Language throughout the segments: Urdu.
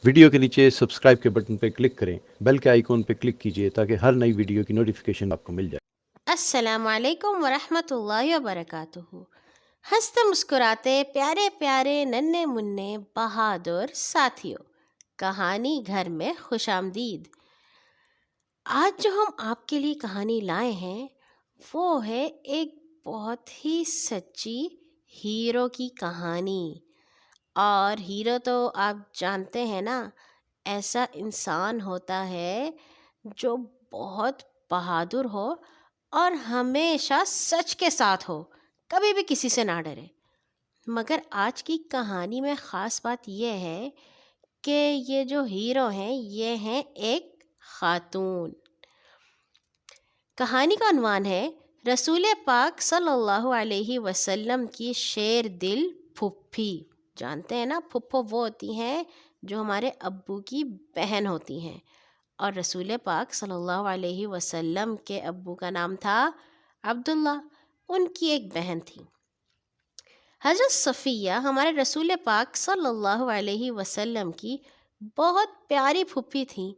ویڈیو کے نیچے سبسکرائب کے بٹن پہ کلک کریں، بیل کے آئیکن پہ کلک کیجیے تاکہ ہر نئی ویڈیو کی نوٹیفیکیشن آپ کو مل جائے۔ السلام علیکم ورحمۃ اللہ وبرکاتہ۔ ہنستے مسکراتے پیارے پیارے ننھے منھے بہادر ساتھیوں، کہانی گھر میں خوش آمدید۔ آج جو ہم آپ کے لیے کہانی لائے ہیں وہ ہے ایک بہت ہی سچی ہیرو کی کہانی۔ اور ہیرو تو آپ جانتے ہیں نا، ایسا انسان ہوتا ہے جو بہت بہادر ہو اور ہمیشہ سچ کے ساتھ ہو، کبھی بھی کسی سے نہ ڈرے۔ مگر آج کی کہانی میں خاص بات یہ ہے کہ یہ جو ہیرو ہیں یہ ہیں ایک خاتون۔ کہانی کا عنوان ہے رسول پاک صلی اللہ علیہ وسلم کی شیر دل پھپھی۔ جانتے ہیں نا، پھپھو وہ ہوتی ہیں جو ہمارے ابو کی بہن ہوتی ہیں، اور رسول پاک صلی اللہ علیہ وسلم کے ابو کا نام تھا عبداللہ، ان کی ایک بہن تھی حضرت صفیہ، ہمارے رسول پاک صلی اللہ علیہ وسلم کی بہت پیاری پھپھی تھیں۔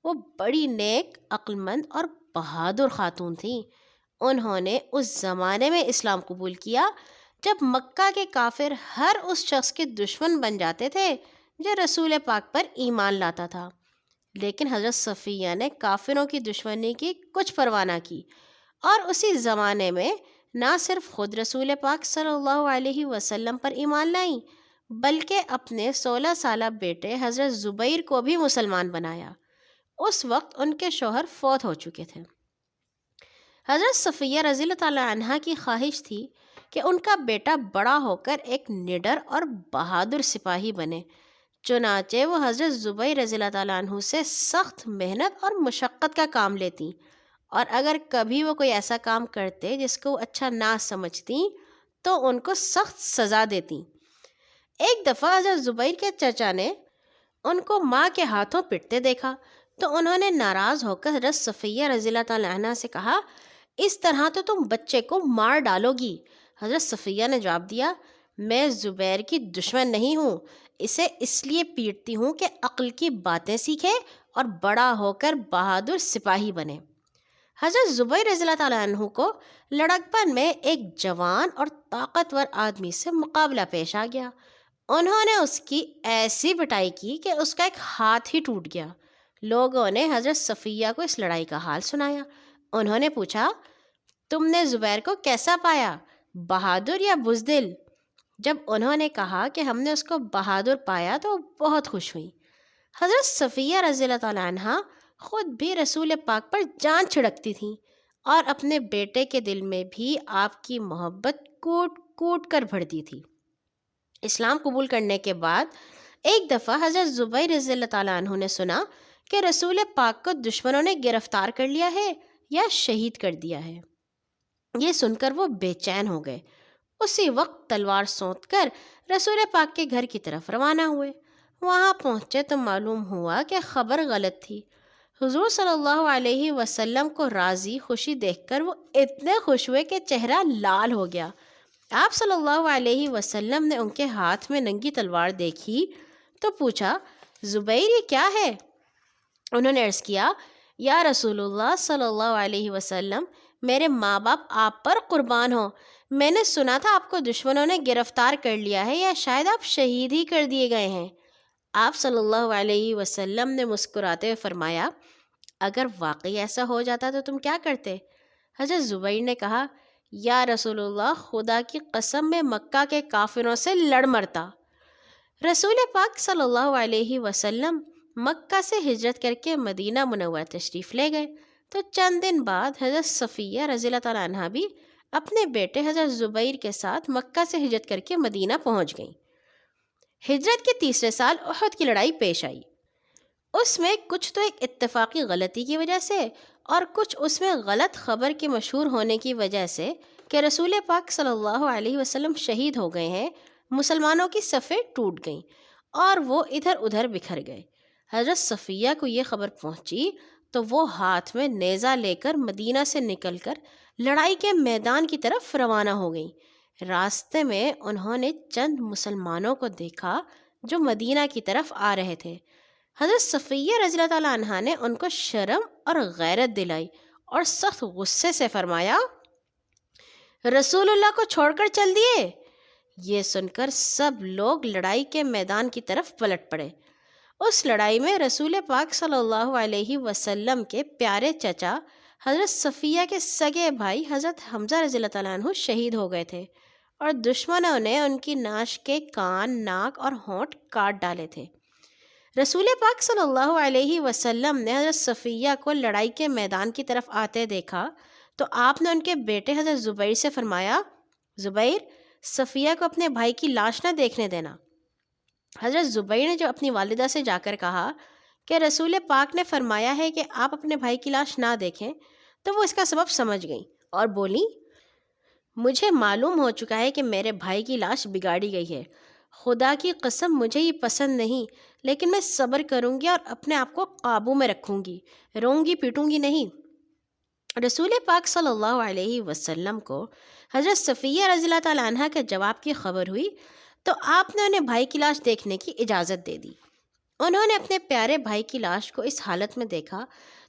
وہ بڑی نیک، عقل مند اور بہادر خاتون تھیں۔ انہوں نے اس زمانے میں اسلام قبول کیا جب مکہ کے کافر ہر اس شخص کے دشمن بن جاتے تھے جو رسول پاک پر ایمان لاتا تھا، لیکن حضرت صفیہ نے کافروں کی دشمنی کی کچھ پرواہ نہ کی، اور اسی زمانے میں نہ صرف خود رسول پاک صلی اللہ علیہ وسلم پر ایمان لائیں بلکہ اپنے 16 سالہ بیٹے حضرت زبیر کو بھی مسلمان بنایا۔ اس وقت ان کے شوہر فوت ہو چکے تھے۔ حضرت صفیہ رضی اللہ تعالیٰ عنہا کی خواہش تھی کہ ان کا بیٹا بڑا ہو کر ایک نڈر اور بہادر سپاہی بنے، چنانچہ وہ حضرت زبیر رضی اللہ تعالیٰ عنہ سے سخت محنت اور مشقت کا کام لیتی، اور اگر کبھی وہ کوئی ایسا کام کرتے جس کو وہ اچھا نہ سمجھتی تو ان کو سخت سزا دیتی۔ ایک دفعہ حضرت زبیر کے چچا نے ان کو ماں کے ہاتھوں پٹتے دیکھا تو انہوں نے ناراض ہو کر حضرت صفیہ رضی اللہ تعالیٰ عنہ سے کہا، اس طرح تو تم بچے کو مار ڈالو گی۔ حضرت صفیہ نے جواب دیا، میں زبیر کی دشمن نہیں ہوں، اسے اس لیے پیٹتی ہوں کہ عقل کی باتیں سیکھے اور بڑا ہو کر بہادر سپاہی بنے۔ حضرت زبیر رضی اللہ تعالیٰ عنہ کو لڑکپن میں ایک جوان اور طاقتور آدمی سے مقابلہ پیش آ گیا۔ انہوں نے اس کی ایسی پٹائی کی کہ اس کا ایک ہاتھ ہی ٹوٹ گیا۔ لوگوں نے حضرت صفیہ کو اس لڑائی کا حال سنایا۔ انہوں نے پوچھا، تم نے زبیر کو کیسا پایا، بہادر یا بزدل؟ جب انہوں نے کہا کہ ہم نے اس کو بہادر پایا تو بہت خوش ہوئی۔ حضرت صفیہ رضی اللہ تعالیٰ عنہ خود بھی رسول پاک پر جان چھڑکتی تھیں اور اپنے بیٹے کے دل میں بھی آپ کی محبت کوٹ کوٹ کر بھرتی تھی۔ اسلام قبول کرنے کے بعد ایک دفعہ حضرت زبیر رضی اللہ تعالیٰ عنہ نے سنا کہ رسول پاک کو دشمنوں نے گرفتار کر لیا ہے یا شہید کر دیا ہے۔ یہ سن کر وہ بے چین ہو گئے۔ اسی وقت تلوار سونت کر رسول پاک کے گھر کی طرف روانہ ہوئے۔ وہاں پہنچے تو معلوم ہوا کہ خبر غلط تھی۔ حضور صلی اللہ علیہ وسلم کو راضی خوشی دیکھ کر وہ اتنے خوش ہوئے کہ چہرہ لال ہو گیا۔ آپ صلی اللہ علیہ وسلم نے ان کے ہاتھ میں ننگی تلوار دیکھی تو پوچھا، زبیر یہ کیا ہے؟ انہوں نے عرض کیا، یا رسول اللہ صلی اللہ علیہ وسلم، میرے ماں باپ آپ پر قربان ہوں، میں نے سنا تھا آپ کو دشمنوں نے گرفتار کر لیا ہے یا شاید آپ شہید ہی کر دیے گئے ہیں۔ آپ صلی اللہ علیہ وسلم نے مسکراتے ہوئے فرمایا، اگر واقعی ایسا ہو جاتا تو تم کیا کرتے؟ حضرت زبیر نے کہا، یا رسول اللہ، خدا کی قسم میں مکہ کے کافروں سے لڑ مرتا۔ رسول پاک صلی اللہ علیہ وسلم مکہ سے ہجرت کر کے مدینہ منورہ تشریف لے گئے تو چند دن بعد حضرت صفیہ رضی اللہ تعالیٰ عنہ بھی اپنے بیٹے حضرت زبیر کے ساتھ مکہ سے ہجرت کر کے مدینہ پہنچ گئیں۔ ہجرت کے تیسرے سال احد کی لڑائی پیش آئی۔ اس میں کچھ تو ایک اتفاقی غلطی کی وجہ سے اور کچھ اس میں غلط خبر کے مشہور ہونے کی وجہ سے کہ رسول پاک صلی اللہ علیہ وسلم شہید ہو گئے ہیں، مسلمانوں کی صفیں ٹوٹ گئیں اور وہ ادھر ادھر بکھر گئے۔ حضرت صفیہ کو یہ خبر پہنچی تو وہ ہاتھ میں نیزہ لے کر مدینہ سے نکل کر لڑائی کے میدان کی طرف روانہ ہو گئیں۔ راستے میں انہوں نے چند مسلمانوں کو دیکھا جو مدینہ کی طرف آ رہے تھے۔ حضرت صفیہ رضی اللہ تعالیٰ عنہا نے ان کو شرم اور غیرت دلائی اور سخت غصے سے فرمایا، رسول اللہ کو چھوڑ کر چل دیے؟ یہ سن کر سب لوگ لڑائی کے میدان کی طرف پلٹ پڑے۔ اس لڑائی میں رسول پاک صلی اللہ علیہ وسلم کے پیارے چچا حضرت صفیہ کے سگے بھائی حضرت حمزہ رضی اللہ تعالیٰ عنہ شہید ہو گئے تھے، اور دشمنوں نے ان کی ناش کے کان، ناک اور ہونٹ کاٹ ڈالے تھے۔ رسول پاک صلی اللہ علیہ وسلم نے حضرت صفیہ کو لڑائی کے میدان کی طرف آتے دیکھا تو آپ نے ان کے بیٹے حضرت زبیر سے فرمایا، زبیر، صفیہ کو اپنے بھائی کی لاش نہ دیکھنے دینا۔ حضرت زبیر نے جو اپنی والدہ سے جا کر کہا کہ رسول پاک نے فرمایا ہے کہ آپ اپنے بھائی کی لاش نہ دیکھیں، تو وہ اس کا سبب سمجھ گئیں اور بولی، مجھے معلوم ہو چکا ہے کہ میرے بھائی کی لاش بگاڑی گئی ہے، خدا کی قسم مجھے یہ پسند نہیں، لیکن میں صبر کروں گی اور اپنے آپ کو قابو میں رکھوں گی، روؤں گی پیٹوں گی نہیں۔ رسول پاک صلی اللہ علیہ وسلم کو حضرت صفیہ رضی اللہ تعالیٰ عنہ کے جواب کی خبر ہوئی تو آپ نے انہیں بھائی کی لاش دیکھنے کی اجازت دے دی۔ انہوں نے اپنے پیارے بھائی کی لاش کو اس حالت میں دیکھا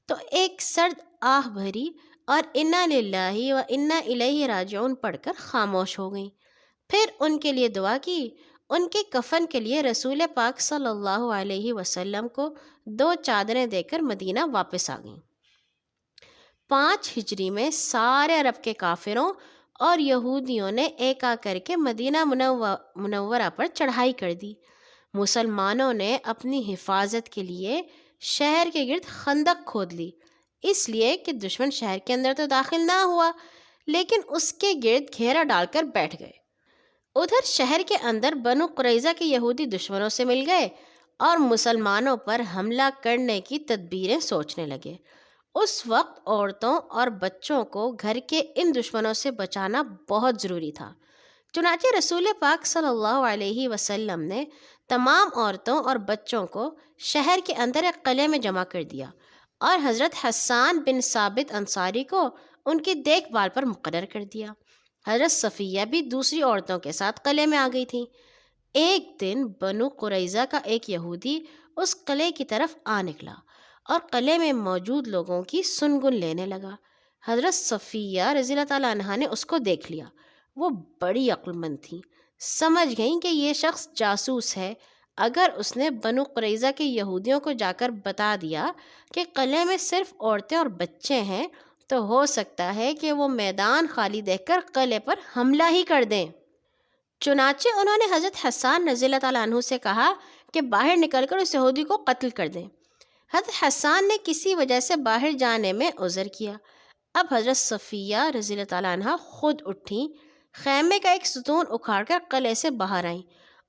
تو ایک سرد آہ بھری اور انا للہ و انا الیہ راجعون پڑھ کر خاموش ہو گئیں۔ پھر ان کے لیے دعا کی۔ ان کے کفن کے لیے رسول پاک صلی اللہ علیہ وسلم کو 2 چادریں دے کر مدینہ واپس آ گئیں۔ 5 ہجری میں سارے عرب کے کافروں اور یہودیوں نے ایک کر کے مدینہ منورہ پر چڑھائی کر دی۔ مسلمانوں نے اپنی حفاظت کے لیے شہر کے گرد خندق کھود لی، اس لیے کہ دشمن شہر کے اندر تو داخل نہ ہوا لیکن اس کے گرد گھیرا ڈال کر بیٹھ گئے۔ ادھر شہر کے اندر بنو قریظہ کے یہودی دشمنوں سے مل گئے اور مسلمانوں پر حملہ کرنے کی تدبیریں سوچنے لگے۔ اس وقت عورتوں اور بچوں کو گھر کے ان دشمنوں سے بچانا بہت ضروری تھا، چنانچہ رسول پاک صلی اللہ علیہ وسلم نے تمام عورتوں اور بچوں کو شہر کے اندر ایک قلعے میں جمع کر دیا اور حضرت حسان بن ثابت انصاری کو ان کی دیکھ بھال پر مقرر کر دیا۔ حضرت صفیہ بھی دوسری عورتوں کے ساتھ قلعے میں آ گئی تھیں۔ ایک دن بنو قریظہ کا ایک یہودی اس قلعے کی طرف آ نکلا اور قلعے میں موجود لوگوں کی سنگن لینے لگا۔ حضرت صفیہ رضی اللہ تعالیٰ عنہا نے اس کو دیکھ لیا۔ وہ بڑی عقل مند تھیں، سمجھ گئیں کہ یہ شخص جاسوس ہے۔ اگر اس نے بنو قریظہ کے یہودیوں کو جا کر بتا دیا کہ قلعے میں صرف عورتیں اور بچے ہیں تو ہو سکتا ہے کہ وہ میدان خالی دیکھ کر قلعے پر حملہ ہی کر دیں۔ چنانچہ انہوں نے حضرت حسان رضی اللہ تعالیٰ عنہ سے کہا کہ باہر نکل کر اس یہودی کو قتل کر دیں۔ حضرت حسان نے کسی وجہ سے باہر جانے میں عذر کیا۔ اب حضرت صفیہ رضی اللہ تعالیٰ عنہ خود اٹھیں، خیمے کا ایک ستون اکھاڑ کر قلعے سے باہر آئیں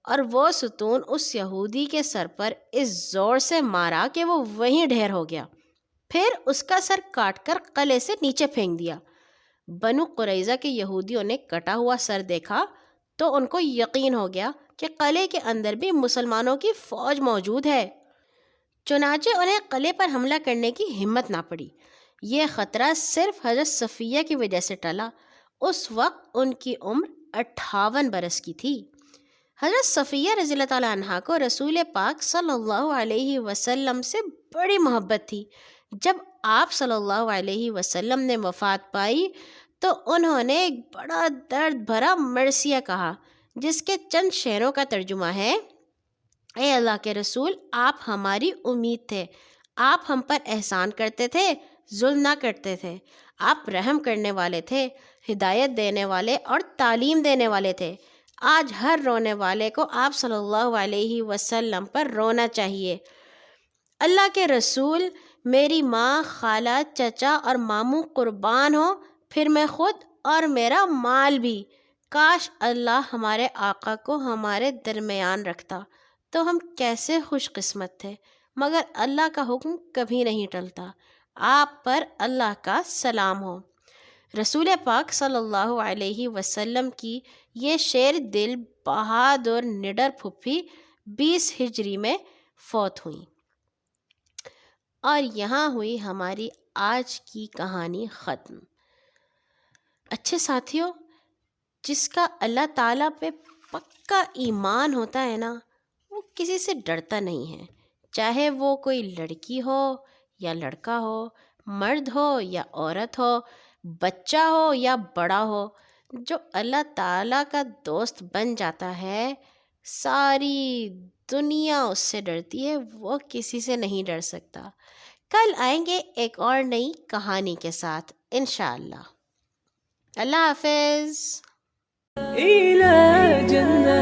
اور وہ ستون اس یہودی کے سر پر اس زور سے مارا کہ وہ وہیں ڈھیر ہو گیا، پھر اس کا سر کاٹ کر قلعے سے نیچے پھینک دیا۔ بنو قریظہ کے یہودیوں نے کٹا ہوا سر دیکھا تو ان کو یقین ہو گیا کہ قلعے کے اندر بھی مسلمانوں کی فوج موجود ہے، چنانچہ انہیں قلعے پر حملہ کرنے کی ہمت نہ پڑی۔ یہ خطرہ صرف حضرت صفیہ کی وجہ سے ٹلا۔ اس وقت ان کی عمر 58 برس کی تھی۔ حضرت صفیہ رضی اللہ تعالیٰ عنہا کو رسول پاک صلی اللہ علیہ وسلم سے بڑی محبت تھی۔ جب آپ صلی اللہ علیہ وسلم نے وفات پائی تو انہوں نے ایک بڑا درد بھرا مرثیہ کہا، جس کے چند شعروں کا ترجمہ ہے: اے اللہ کے رسول، آپ ہماری امید تھے، آپ ہم پر احسان کرتے تھے، ظلم نہ کرتے تھے، آپ رحم کرنے والے تھے، ہدایت دینے والے اور تعلیم دینے والے تھے۔ آج ہر رونے والے کو آپ صلی اللہ علیہ وسلم پر رونا چاہیے۔ اللہ کے رسول، میری ماں، خالہ، چچا اور ماموں قربان ہوں، پھر میں خود اور میرا مال بھی۔ کاش اللہ ہمارے آقا کو ہمارے درمیان رکھتا تو ہم کیسے خوش قسمت تھے، مگر اللہ کا حکم کبھی نہیں ٹلتا۔ آپ پر اللہ کا سلام ہو۔ رسول پاک صلی اللہ علیہ وسلم کی یہ شیر دل بہادر نڈر پھپھی 20 ہجری میں فوت ہوئیں۔ اور یہاں ہوئی ہماری آج کی کہانی ختم۔ اچھے ساتھیوں، جس کا اللہ تعالیٰ پہ پکا ایمان ہوتا ہے نا، وہ کسی سے ڈرتا نہیں ہے، چاہے وہ کوئی لڑکی ہو یا لڑکا ہو، مرد ہو یا عورت ہو، بچہ ہو یا بڑا ہو، جو اللہ تعالیٰ کا دوست بن جاتا ہے ساری دنیا اس سے ڈرتی ہے، وہ کسی سے نہیں ڈر سکتا۔ کل آئیں گے ایک اور نئی کہانی کے ساتھ انشاءاللہ۔ اللہ حافظ۔ إلى جنة